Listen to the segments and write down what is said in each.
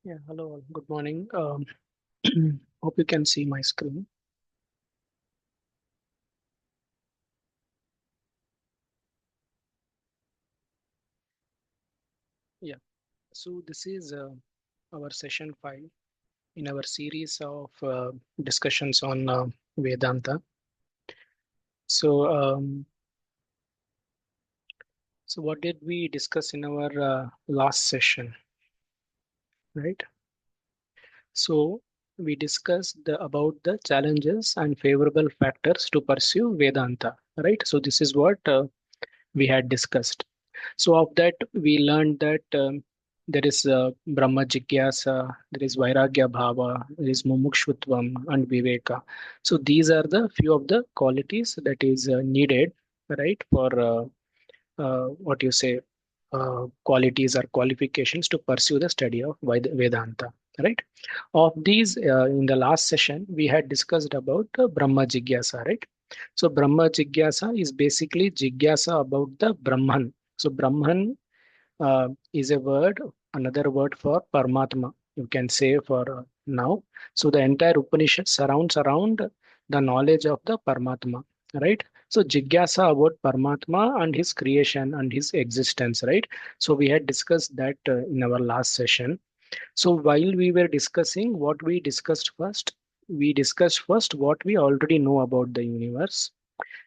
Yeah, hello, all. Good morning. Hope you can see my screen. Yeah, so this is our session 5 in our series of discussions on Vedanta. So, so what did we discuss in our last session, right? So we discussed about the challenges and favorable factors to pursue Vedanta, right? So this is what we had discussed. So of that, we learned that there is Brahma Jigyasa, there is Vairagya Bhava, there is Mumukshutvam and Viveka. So these are the few of the qualities that is needed, right, for what you say, qualities or qualifications to pursue the study of Vedanta, right? Of these, in the last session, we had discussed about Brahma Jigyasa, right? So Brahma Jigyasa is basically Jigyasa about the Brahman. So Brahman is a word, another word for Paramatma, you can say for now. So the entire Upanishad surrounds around the knowledge of the Paramatma, right? So Jigyasa about Paramatma and his creation and his existence, right? So we had discussed that in our last session. So while we were discussing what we discussed first, we discussed first what we already know about the universe.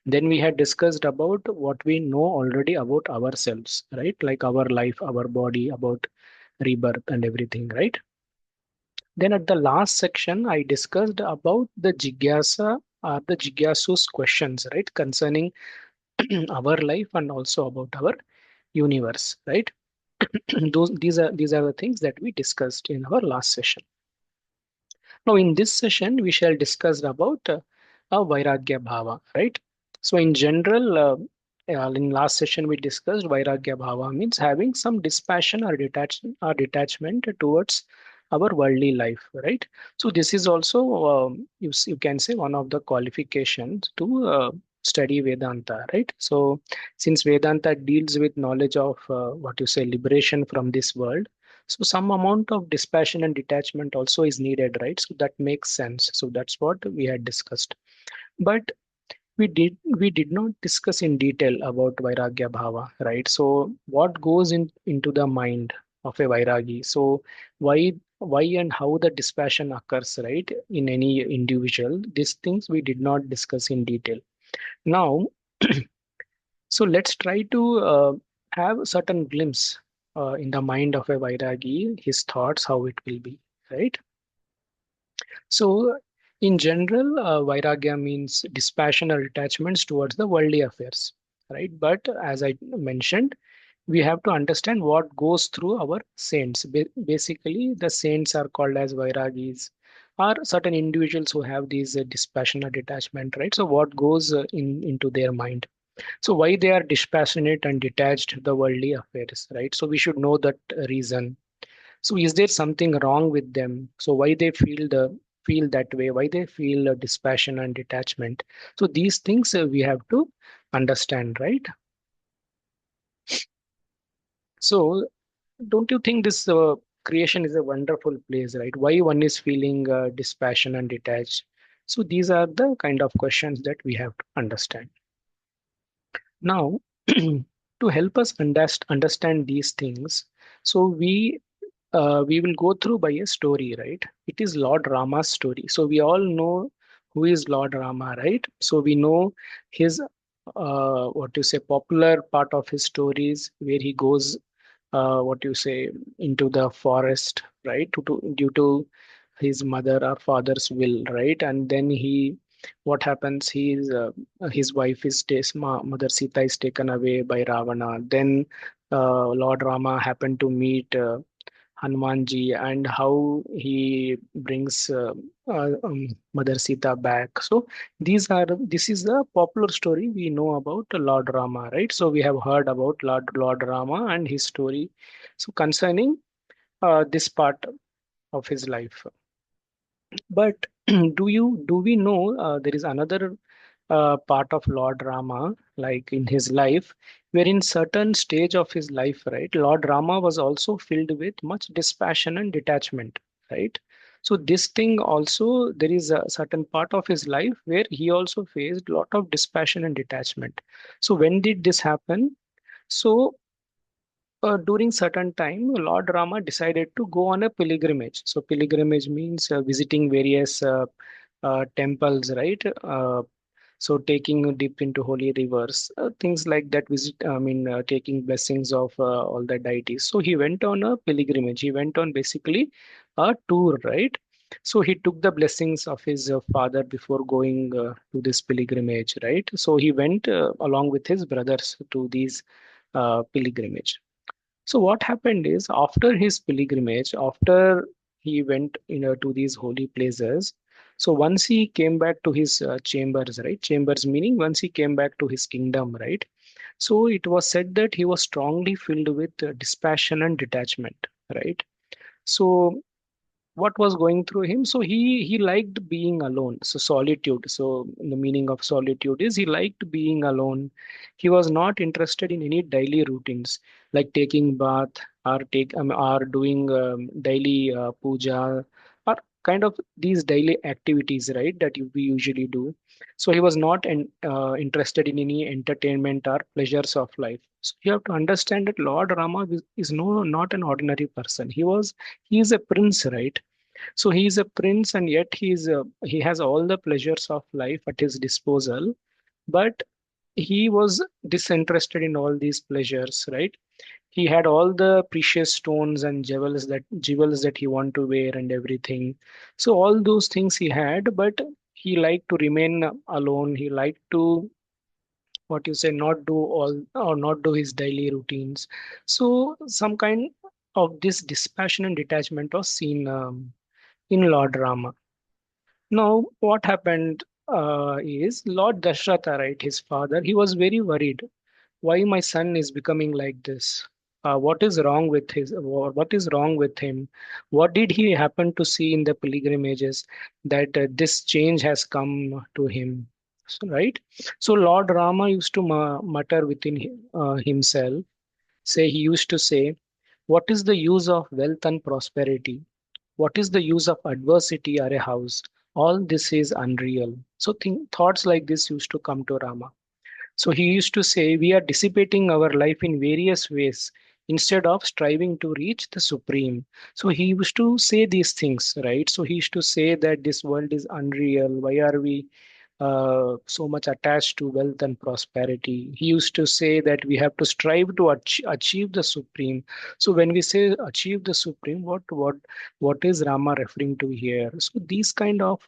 Then we had discussed about what we know already about ourselves, right? Like our life, our body, about rebirth and everything, right? Then at the last section, I discussed about the jigyasa or the jigyasu's questions, right? Concerning our life and also about our universe, right? These are the things that we discussed in our last session. Now, in this session, we shall discuss about a Vairagya Bhava, right? So, in general, in last session, we discussed Vairagya Bhava means having some dispassion or detachment towards our worldly life, right? So, this is also, you can say, one of the qualifications to study Vedanta, right? So, since Vedanta deals with knowledge of what you say, liberation from this world, so some amount of dispassion and detachment also is needed, right? So that makes sense. So that's what we had discussed. But we did not discuss in detail about Vairagya Bhava, right? So what goes into the mind of a Vairagi? So why and how the dispassion occurs, right? In any individual, these things we did not discuss in detail. Now, so let's try to have a certain glimpse in the mind of a Vairagi, his thoughts, how it will be, right? So, in general, Vairagya means dispassion or attachments towards the worldly affairs, right? But as I mentioned, we have to understand what goes through our saints. Basically, the saints are called as Vairagis, or certain individuals who have these dispassion or detachment, right? So, what goes into their mind? So why they are dispassionate and detached the worldly affairs, right? So we should know that reason. So is there something wrong with them? So why they feel that way? Why they feel dispassion and detachment? So these things we have to understand, right? So don't you think this creation is a wonderful place, right? Why one is feeling dispassion and detached? So these are the kind of questions that we have to understand. Now, to help us understand these things, so we will go through by a story, right? It is Lord Rama's story. So we all know who is Lord Rama, right? So we know his what you say popular part of his stories where he goes what you say into the forest, right? Due to his mother or father's will, right? And then he what happens? His wife is mother Sita is taken away by Ravana. Then Lord Rama happened to meet Hanumanji and how he brings Mother Sita back. So this is the popular story we know about Lord Rama, right? So we have heard about Lord Rama and his story. So concerning this part of his life, but do we know there is another part of Lord Rama, like in his life, where in certain stage of his life, right, Lord Rama was also filled with much dispassion and detachment, right? So this thing also, there is a certain part of his life where he also faced a lot of dispassion and detachment. So when did this happen? So during certain time, Lord Rama decided to go on a pilgrimage. So pilgrimage means visiting various temples, right? So taking a dip into holy rivers, things like that. Visit, I mean, taking blessings of all the deities. So he went on a pilgrimage. He went on basically a tour, right? So he took the blessings of his father before going to this pilgrimage, right? So he went along with his brothers to these pilgrimage. So what happened is after his pilgrimage, after he went to these holy places, so once he came back to his chambers, right? Chambers meaning once he came back to his kingdom, right? So it was said that he was strongly filled with dispassion and detachment, right? So what was going through him, so he liked being alone, so solitude. So the meaning of solitude is he liked being alone. He was not interested in any daily routines like taking bath or or doing daily puja or kind of these daily activities, right, that we usually do. So he was not interested in any entertainment or pleasures of life. So you have to understand that Lord Rama is no not an ordinary person. He is a prince, right? So he is a prince, and yet he has all the pleasures of life at his disposal. But he was disinterested in all these pleasures, right? He had all the precious stones and jewels that he wanted to wear and everything. So all those things he had, but he liked to remain alone. He liked to, what you say, not do all or not do his daily routines. So some kind of this dispassion and detachment was seen in Lord Rama. Now, what happened is Lord Dashratha, right, his father, he was very worried. Why my son is becoming like this? What is wrong with what is wrong with him? What did he happen to see in the pilgrimages that this change has come to him? So, right? So Lord Rama used to mutter within himself. He used to say, "What is the use of wealth and prosperity? What is the use of adversity or a house? All this is unreal." So thoughts like this used to come to Rama. So he used to say, we are dissipating our life in various ways instead of striving to reach the supreme. So he used to say these things, right? So he used to say that this world is unreal. Why are we so much attached to wealth and prosperity? He used to say that we have to strive to achieve the supreme. So when we say achieve the supreme, what is Rama referring to here? So these kind of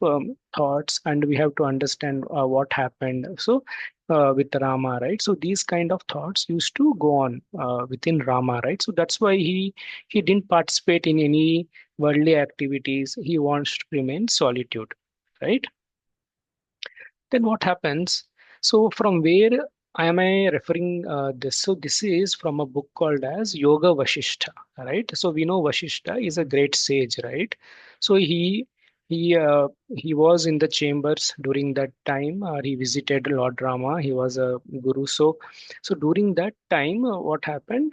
thoughts, and we have to understand what happened. So with Rama, right? So these kind of thoughts used to go on within Rama, right? So that's why he didn't participate in any worldly activities. He wants to remain solitude, right? Then what happens? So from where am I referring this? So this is from a book called as Yoga Vashishta, right? So we know Vashishta is a great sage, right? So he was in the chambers during that time. He visited Lord Rama. He was a guru. So during that time, what happened?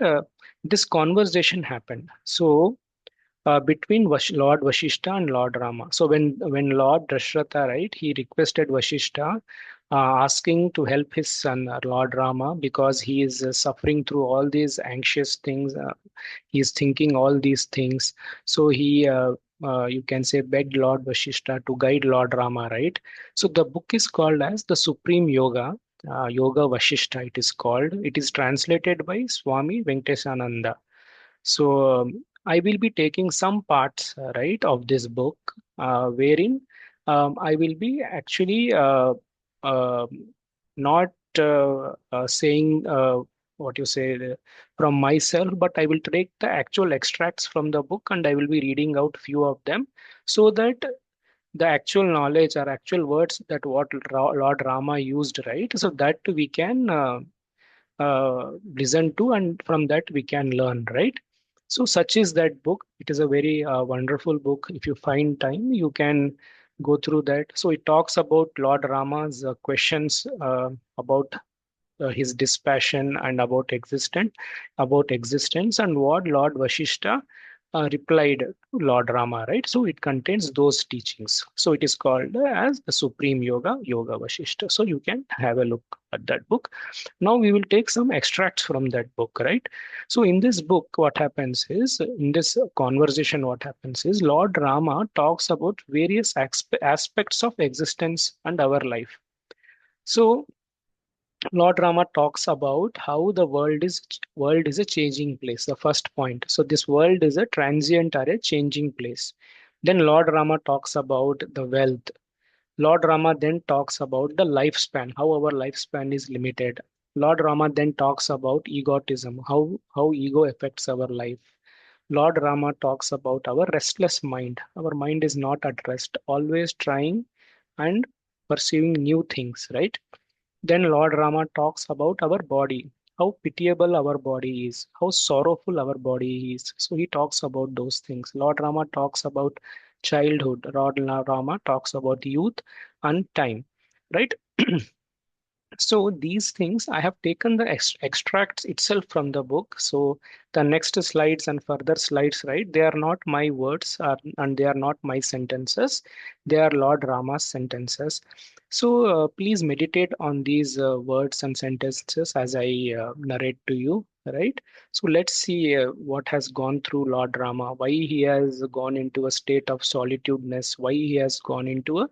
This conversation happened. So between Lord Vashishta and Lord Rama. So when Lord Dashratha, right, he requested Vashishta, asking to help his son Lord Rama because he is suffering through all these anxious things. He is thinking all these things. So you can say, begged Lord Vashishta to guide Lord Rama, right? So the book is called as the Supreme Yoga. Yoga Vashishta, it is called. It is translated by Swami Venkatesananda. So I will be taking some parts, right, of this book, wherein I will be actually uh, not saying what you say from myself, but I will take the actual extracts from the book and I will be reading out few of them so that the actual knowledge or actual words that what Lord Rama used, right? So that we can listen to, and from that we can learn, right? So such is that book. It is a very wonderful book. If you find time, you can go through that. So it talks about Lord Rama's questions about his dispassion and about existence, and what Lord Vashishta replied to Lord Rama, right? So it contains those teachings. So it is called as the Supreme Yoga, Yoga Vashishta. So you can have a look at that book. Now we will take some extracts from that book, right? So in this book, what happens is, in this conversation, what happens is Lord Rama talks about various aspects of existence and our life. So Lord Rama talks about how the world is a changing place. The first point. So this world is a transient or a changing place. Then Lord Rama talks about the wealth. Lord Rama then talks about the lifespan, how our lifespan is limited. Lord Rama then talks about egotism, how ego affects our life. Lord Rama talks about our restless mind. Our mind is not at rest, always trying and pursuing new things, right? Then Lord Rama talks about our body, how pitiable our body is, how sorrowful our body is. So he talks about those things. Lord Rama talks about childhood. Lord Rama talks about youth and time, right? So these things I have taken the extracts itself from the book. So the next slides and further slides, right? They are not my words, and they are not my sentences. They are Lord Rama's sentences. So please meditate on these words and sentences as I narrate to you, right? So let's see what has gone through Lord Rama, why he has gone into a state of solitudeness, why he has gone into a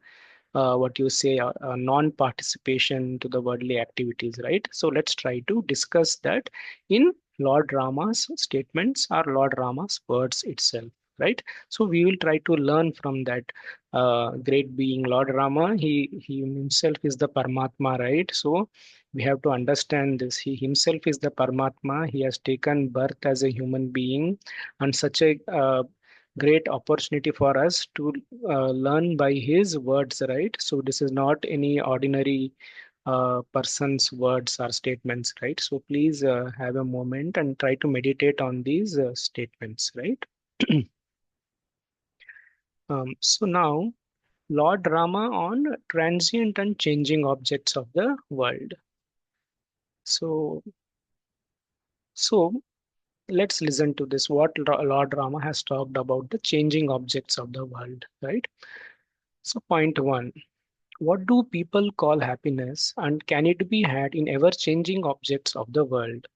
what you say non-participation to the worldly activities, right? So let's try to discuss that in Lord Rama's statements or Lord Rama's words itself, right? So we will try to learn from that great being Lord Rama. He himself is the Paramatma, right? So we have to understand this. He himself is the Paramatma. He has taken birth as a human being, and such a great opportunity for us to learn by his words, right? So this is not any ordinary person's words or statements, right? So please have a moment and try to meditate on these statements, right? So now, Lord Rama on transient and changing objects of the world. So, so let's listen to this. What Lord Rama has talked about the changing objects of the world, right? So, point one. What do people call happiness, and can it be had in ever changing objects of the world?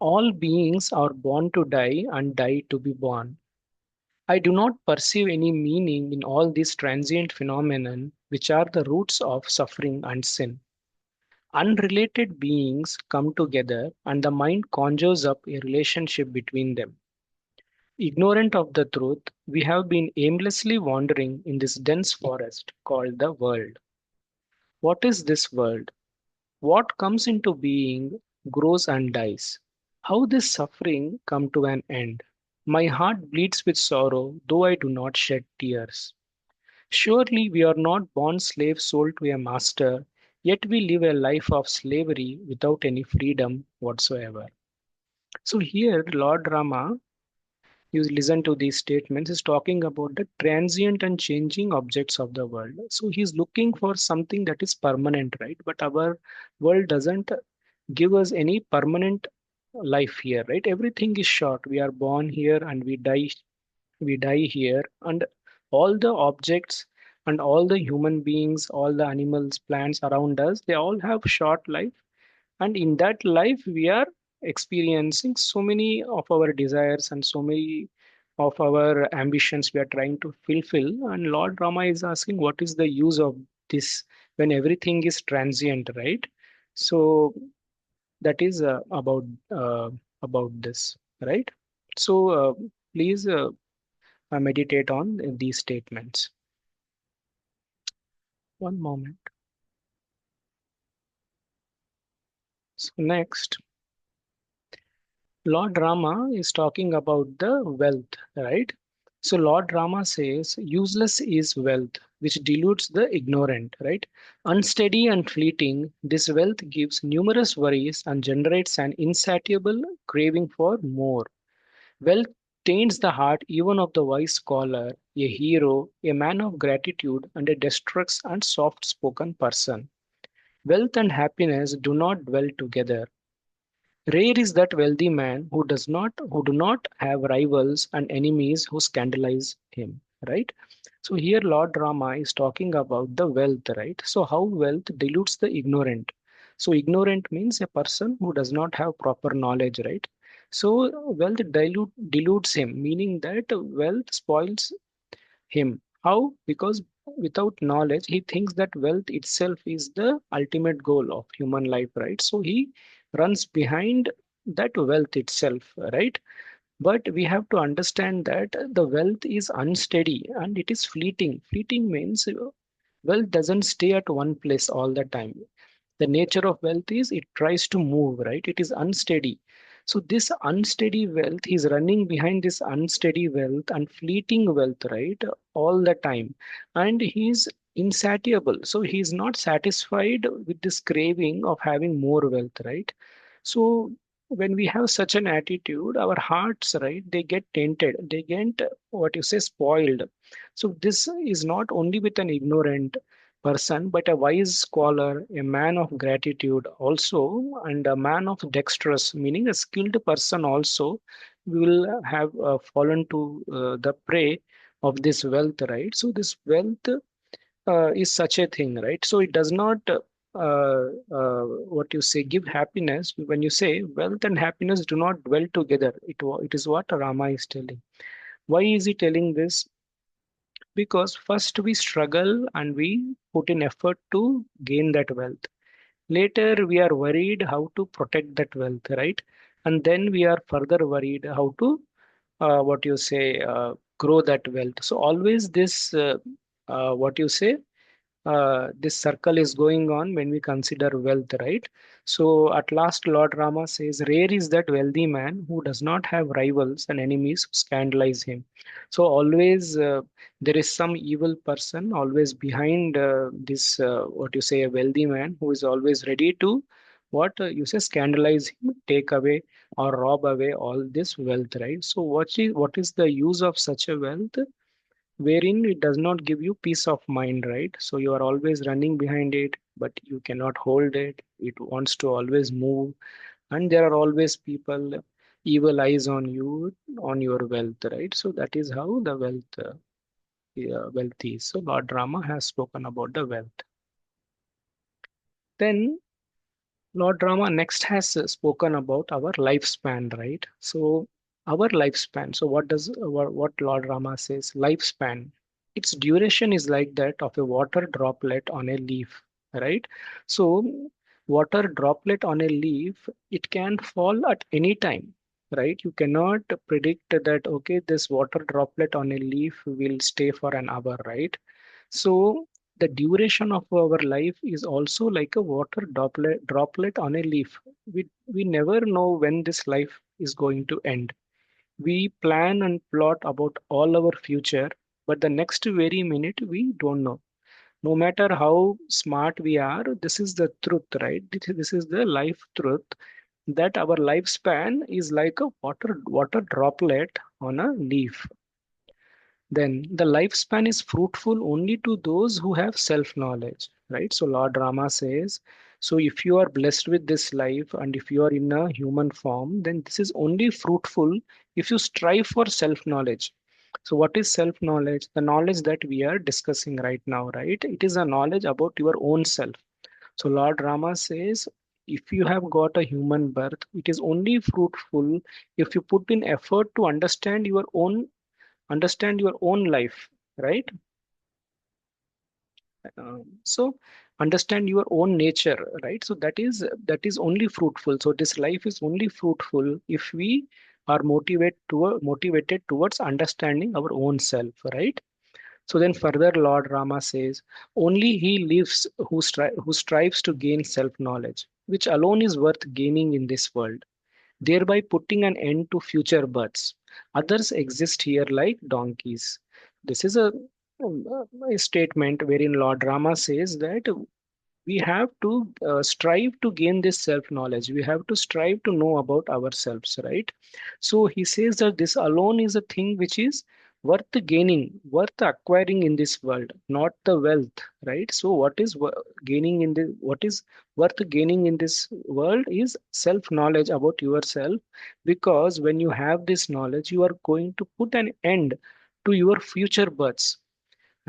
All beings are born to die and die to be born. I do not perceive any meaning in all these transient phenomena, which are the roots of suffering and sin. Unrelated beings come together, and the mind conjures up a relationship between them. Ignorant of the truth, we have been aimlessly wandering in this dense forest called the world. What is this world? What comes into being grows and dies. How this suffering come to an end? My heart bleeds with sorrow, though I do not shed tears. Surely we are not born slaves sold to a master, yet we live a life of slavery without any freedom whatsoever. So here, Lord Rama, you listen to these statements, is talking about the transient and changing objects of the world. So he's looking for something that is permanent, right? But our world doesn't give us any permanent life here, right? Everything is short. We are born here and we die here, and all the objects and all the human beings, all the animals, plants around us, they all have short life, and in that life we are experiencing so many of our desires and so many of our ambitions we are trying to fulfill. And Lord Rama is asking, what is the use of this when everything is transient, right? So that is about this, right? So please meditate on these statements. One moment. So next, Lord Rama is talking about the wealth, right? So Lord Rama says, useless is wealth, which deludes the ignorant, right? Unsteady and fleeting, this wealth gives numerous worries and generates an insatiable craving for more. Wealth taints the heart even of the wise scholar, a hero, a man of gratitude, and a dexterous and soft spoken person. Wealth and happiness do not dwell together. Rare is that wealthy man who do not have rivals and enemies who scandalize him, right? So here Lord Rama is talking about the wealth, right? So how wealth dilutes the ignorant. So ignorant means a person who does not have proper knowledge, right? So wealth dilutes him, meaning that wealth spoils him. How? Because without knowledge, he thinks that wealth itself is the ultimate goal of human life, right? So he runs behind that wealth itself, right? But we have to understand that the wealth is unsteady and it is fleeting. Fleeting means wealth doesn't stay at one place all the time. The nature of wealth is it tries to move, right? It is unsteady. So this unsteady wealth is running behind this unsteady wealth and fleeting wealth, right? All the time. And he's insatiable. So he's not satisfied with this craving of having more wealth, right? So when we have such an attitude, our hearts, right, they get tainted, they get what you say spoiled. So this is not only with an ignorant person, but a wise scholar, a man of gratitude also, and a man of dexterous, meaning a skilled person also will have fallen to the prey of this wealth, right? So this wealth is such a thing, right? So it does not, what you say, give happiness. When you say wealth and happiness do not dwell together, it is what Rama is telling. Why is he telling this? Because first we struggle and we put in effort to gain that wealth. Later we are worried how to protect that wealth, right? And then we are further worried how to, what you say, grow that wealth. So always this, what you say, this circle is going on when we consider wealth, right? So at last, Lord Rama says, rare is that wealthy man who does not have rivals and enemies who scandalize him. So always there is some evil person always behind this, what you say, a wealthy man who is always ready to, what you say, scandalize him, take away or rob away all this wealth, right? So what is the use of such a wealth? Wherein it does not give you peace of mind, right? So you are always running behind it, but you cannot hold it. It wants to always move, and there are always people, evil eyes on you, on your wealth, right? So that is how the wealth is. So Lord Rama has spoken about the wealth. Then Lord Rama next has spoken about our lifespan, right? So our lifespan. So what Lord Rama says? Lifespan. Its duration is like that of a water droplet on a leaf, right? So water droplet on a leaf, it can fall at any time, right? You cannot predict that, okay, this water droplet on a leaf will stay for an hour, right? So the duration of our life is also like a water droplet on a leaf. We never know when this life is going to end. We plan and plot about all our future, but the next very minute we don't know. No matter how smart we are, this is the truth, right? This is the life truth that our lifespan is like a water droplet on a leaf. Then the lifespan is fruitful only to those who have self knowledge, right? So Lord Rama says, so if you are blessed with this life and if you are in a human form, then this is only fruitful if you strive for self knowledge. So what is self knowledge? The knowledge that we are discussing right now, right? It is a knowledge about your own self. So Lord Rama says, if you have got a human birth, it is only fruitful if you put in effort to understand your own life, right? So understand your own nature, right? So that is only fruitful. So this life is only fruitful if we are motivated towards understanding our own self, right? So then further Lord Rama says, only he lives who strives to gain self knowledge, which alone is worth gaining in this world, thereby putting an end to future births. Others exist here like donkeys. This is a statement wherein Lord Rama says that we have to strive to gain this self knowledge. We have to strive to know about ourselves, right? So he says that this alone is a thing which is worth gaining, worth acquiring in this world, not the wealth, right? So what is gaining in the what is worth gaining in this world is self knowledge about yourself, because when you have this knowledge, you are going to put an end to your future births,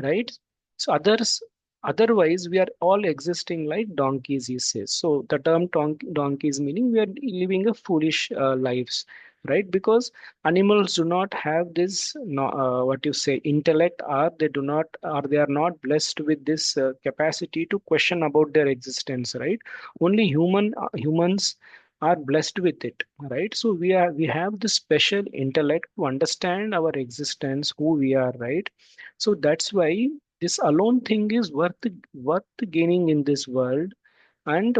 right? So otherwise we are all existing like donkeys, he says. So the term donkeys meaning we are living a foolish lives, right? Because animals do not have this no, what you say intellect, or they do not, or they are not blessed with this capacity to question about their existence, right? Only humans are blessed with it, right? So we have the special intellect to understand our existence, who we are, right? So that's why this alone thing is worth gaining in this world. And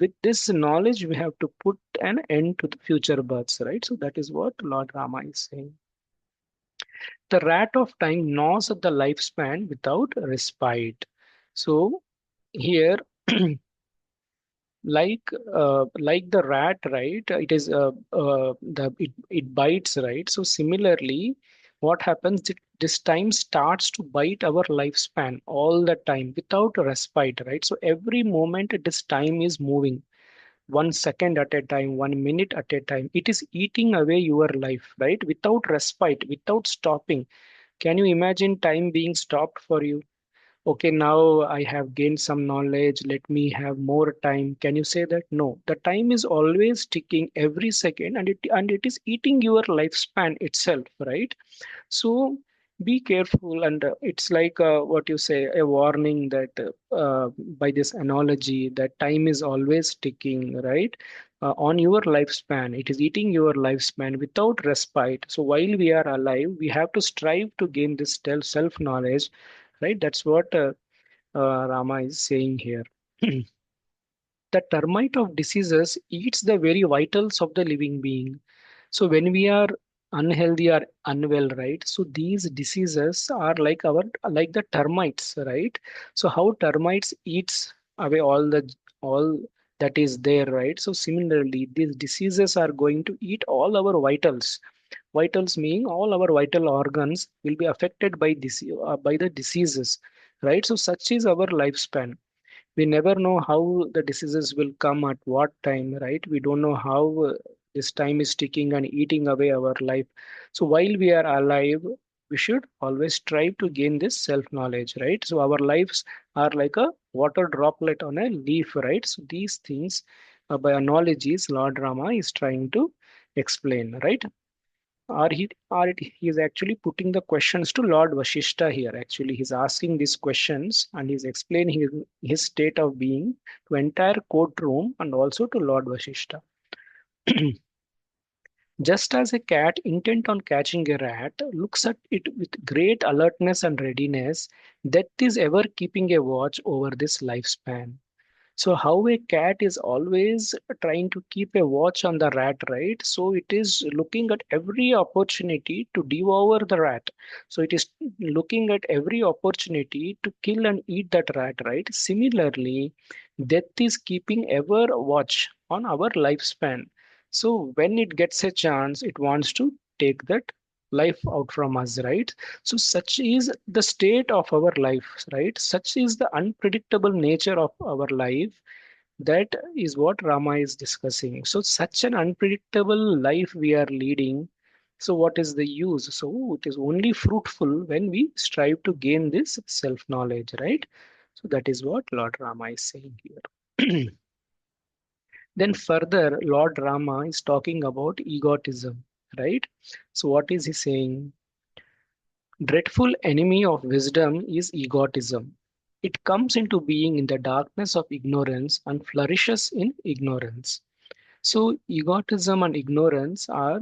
with this knowledge, we have to put an end to the future births, right? So that is what Lord Rama is saying. The rat of time gnaws at the lifespan without respite. So here, like the rat, right? It is it bites, right? So similarly, what happens, this time starts to bite our lifespan all the time without a respite, right? So every moment this time is moving, 1 second at a time, 1 minute at a time, it is eating away your life, right? Without respite, without stopping. Can you imagine time being stopped for you? Okay, now I have gained some knowledge, let me have more time. Can you say that? No, the time is always ticking every second, and it is eating your lifespan itself, right? So be careful, and it's like what you say, a warning that by this analogy, that time is always ticking, right? On your lifespan, it is eating your lifespan without respite. So while we are alive, we have to strive to gain this self knowledge, right? That's what Rama is saying here. The termite of diseases eats the very vitals of the living being. So when we are unhealthy or unwell, right? So these diseases are like the termites, right? So how termites eats away all that is there, right? So similarly, these diseases are going to eat all our vitals. Vitals meaning all our vital organs will be affected by by the diseases, right? So such is our lifespan. We never know how the diseases will come at what time, right? We don't know how this time is ticking and eating away our life. So while we are alive, we should always strive to gain this self knowledge, right? So our lives are like a water droplet on a leaf, right? So these things by analogies Lord Rama is trying to explain, right? He is actually putting the questions to Lord Vashishta here. Actually, he's asking these questions and he's explaining his state of being to entire courtroom and also to Lord Vashishta. Just as a cat intent on catching a rat looks at it with great alertness and readiness, death is ever keeping a watch over this lifespan. So how a cat is always trying to keep a watch on the rat, right? So it is looking at every opportunity to devour the rat. So it is looking at every opportunity to kill and eat that rat, right? Similarly, death is keeping ever watch on our lifespan. So when it gets a chance, it wants to take that life out from us, right? So such is the state of our life, right? Such is the unpredictable nature of our life. That is what Rama is discussing. So such an unpredictable life we are leading. So what is the use? So it is only fruitful when we strive to gain this self-knowledge, right? So that is what Lord Rama is saying here. Then further, Lord Rama is talking about egotism, right? So what is he saying? Dreadful enemy of wisdom is egotism. It comes into being in the darkness of ignorance and flourishes in ignorance. So, egotism and ignorance are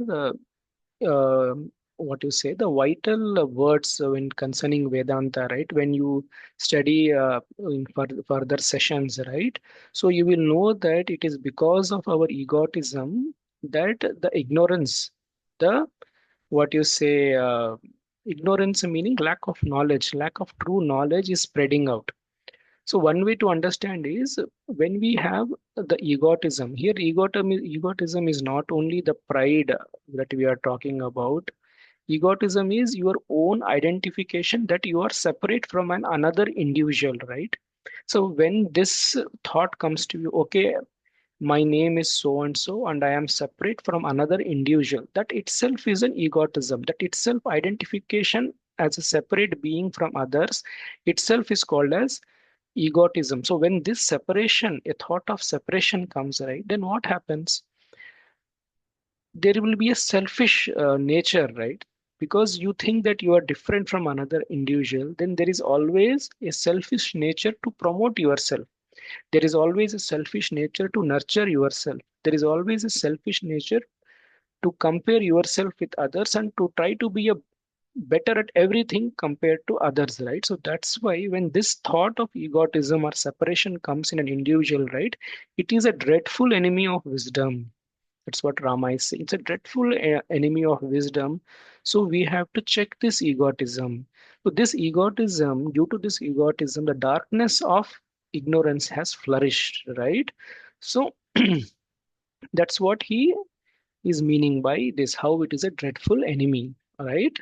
what you say the vital words when concerning Vedanta, right? When you study in further sessions, right? So you will know that it is because of our egotism that the ignorance, the what you say ignorance meaning lack of knowledge, lack of true knowledge is spreading out. So one way to understand is when we have the egotism. Here egotism is not only the pride that we are talking about. Egotism is your own identification that you are separate from another individual, right? So when this thought comes to you, okay, my name is so and so, and I am separate from another individual, that itself is an egotism. That itself identification as a separate being from others itself is called as egotism. So when this separation, a thought of separation comes, right, then what happens? There will be a selfish nature, right? Because you think that you are different from another individual, then there is always a selfish nature to promote yourself. There is always a selfish nature to nurture yourself. There is always a selfish nature to compare yourself with others and to try to be a better at everything compared to others, right? So that's why when this thought of egotism or separation comes in an individual, right, it is a dreadful enemy of wisdom. That's what Rama is saying. It's a dreadful enemy of wisdom. So we have to check this egotism. So this egotism, due to this egotism, the darkness of ignorance has flourished, right? So that's what he is meaning by this, how it is a dreadful enemy, right?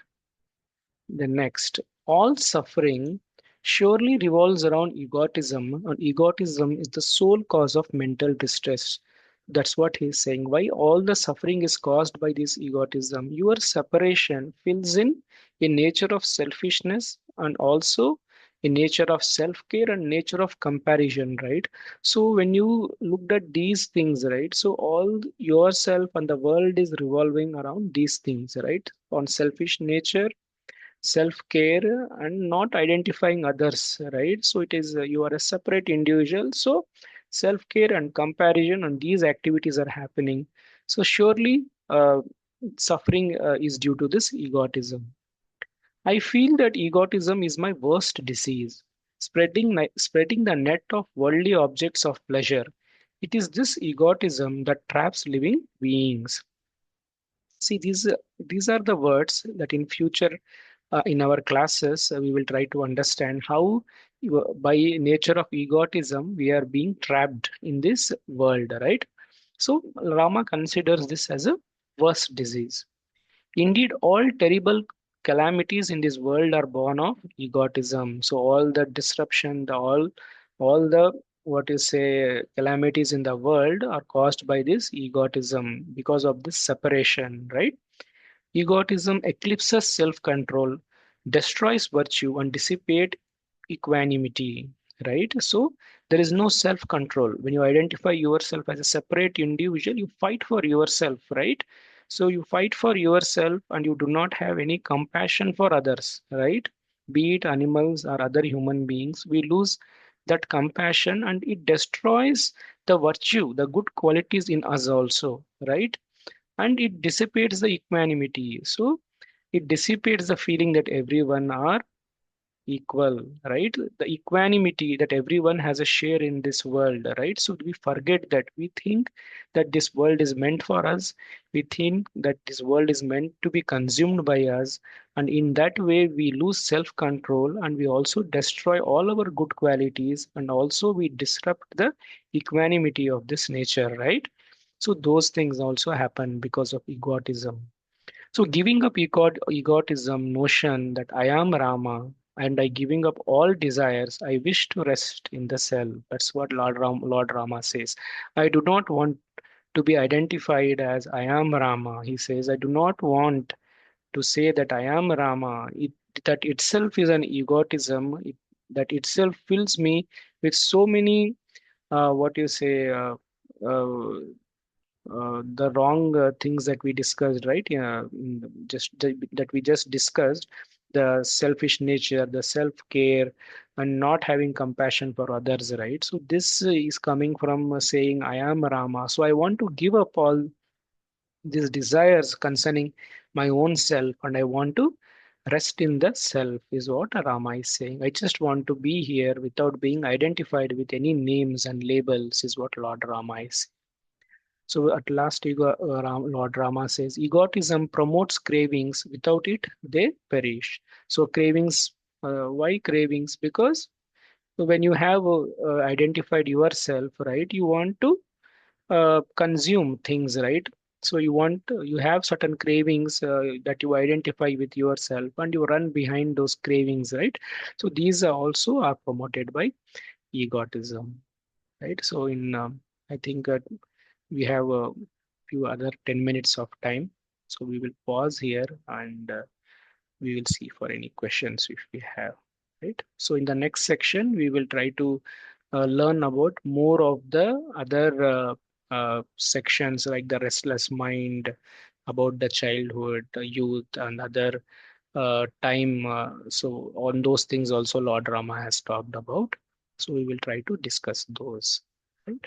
The next, all suffering surely revolves around egotism, and egotism is the sole cause of mental distress. That's what he's saying. Why all the suffering is caused by this egotism? Your separation fills in a nature of selfishness and also a nature of self-care and nature of comparison, right? So when you looked at these things, right? So all yourself and the world is revolving around these things, right? On selfish nature, self-care, and not identifying others, right? So it is you are a separate individual, so self-care and comparison and these activities are happening. So surely suffering is due to this egotism. I feel that egotism is my worst disease, spreading the net of worldly objects of pleasure. It is this egotism that traps living beings. See, these are the words that in future in our classes, we will try to understand how, by nature of egotism, we are being trapped in this world, right? So, Rama considers this as a worst disease. Indeed, all terrible calamities in this world are born of egotism. So, all the disruption, all the what you say calamities in the world are caused by this egotism because of this separation, right? Egotism eclipses self-control, destroys virtue, and dissipates equanimity, right? So there is no self-control. When you identify yourself as a separate individual, you fight for yourself, right? So you fight for yourself and you do not have any compassion for others, right? Be it animals or other human beings, we lose that compassion and it destroys the virtue, the good qualities in us also, right? And it dissipates the equanimity. So it dissipates the feeling that everyone are equal, right? The equanimity that everyone has a share in this world, right? So we forget that. We think that this world is meant for us. We think that this world is meant to be consumed by us. And in that way, we lose self control and we also destroy all our good qualities. And also, we disrupt the equanimity of this nature, right? So, those things also happen because of egotism. So giving up egotism notion that I am Rama and I giving up all desires, I wish to rest in the self. That's what Lord Rama says. I do not want to be identified as I am Rama. He says, I do not want to say that I am Rama. That itself is an egotism. That itself fills me with so many, what you say, uh, the wrong things that we discussed, right? Yeah, that we just discussed, the selfish nature, the self-care, and not having compassion for others, right? So this is coming from saying, I am Rama. So I want to give up all these desires concerning my own self, and I want to rest in the self, is what Rama is saying. I just want to be here without being identified with any names and labels, is what Lord Rama is. So at last, Lord Rama says, egotism promotes cravings. Without it, they perish. So cravings, why cravings? Because when you have identified yourself, right, you want to consume things, right? So you have certain cravings that you identify with yourself, and you run behind those cravings, right? So these are also are promoted by egotism, right? So in I think we have a few other 10 minutes of time, so we will pause here, and we will see for any questions if we have, right? So in the next section we will try to learn about more of the other sections, like the restless mind, about the childhood, the youth, and other time. So on those things also Lord Rama has talked about. So we will try to discuss those, right?